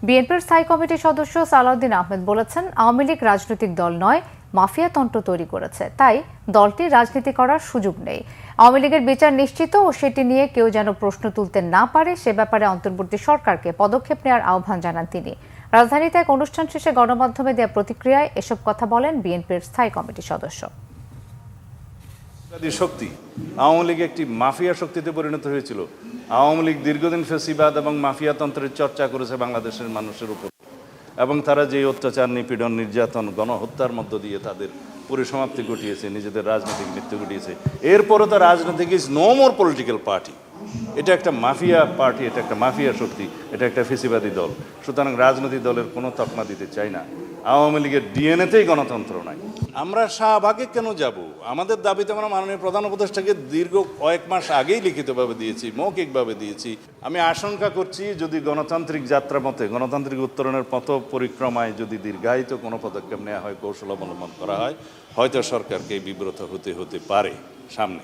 বিএনপির স্থায়ী কমিটির সদস্য সালাউদ্দিন আহমেদ বলেছেন, আওয়ামী লীগ রাজনৈতিক দল নয়, মাফিয়াতন্ত্র তৈরি করেছে, তাই দলটি রাজনীতি করার সুযোগ নেই। আওয়ামী লীগের বিচার নিশ্চিত ও সেটি নিয়ে কেউ যেন প্রশ্ন তুলতে না পারে সে ব্যাপারে অন্তর্বর্তী সরকারকে পদক্ষেপ নেওয়ার আহ্বান জানান তিনি। রাজধানীতে এক অনুষ্ঠান শেষে গণমাধ্যমে দেওয়া প্রতিক্রিয়ায় এসব কথা বলেন বিএনপির স্থায়ী কমিটির সদস্য। শক্তি আওয়ামী লীগ একটি মাফিয়া শক্তিতে পরিণত হয়েছিল। আওয়ামী লীগ দীর্ঘদিন ফেসিবাদ এবং মাফিয়াতন্ত্রের চর্চা করেছে বাংলাদেশের মানুষের উপর, এবং তারা যে অত্যাচার, নিপীড়ন, নির্যাতন, গণহত্যার মধ্য দিয়ে তাদের পরিসমাপ্তি ঘটিয়েছে, নিজেদের রাজনৈতিক মৃত্যু ঘটিয়েছে। এরপরও তার রাজনৈতিক is no more political party. এটা একটা মাফিয়া পার্টি, এটা একটা মাফিয়া শক্তি, এটা একটা ফেসিবাদী দল। সুতরাং রাজনৈতিক দলের কোনো তকমা দিতে চাই না। আওয়ামী লীগের ডিএনএতেই গণতন্ত্র নাই। আমরা শাহবাগে কেন যাব? আমাদের দাবিতে আমরা মাননীয় প্রধান উপদেষ্টাকে দীর্ঘ কয়েক মাস আগেই লিখিতভাবে দিয়েছি, মৌখিকভাবে দিয়েছি। আমি আশঙ্কা করছি, যদি গণতান্ত্রিক যাত্রা মতে, গণতান্ত্রিক উত্তরণের পথ পরিক্রমায় যদি দীর্ঘায়িত কোনো পদক্ষেপ নেওয়া হয়, কৌশল অবলম্বন করা হয়, হয়তো সরকারকে বিব্রত হতে পারে সামনে।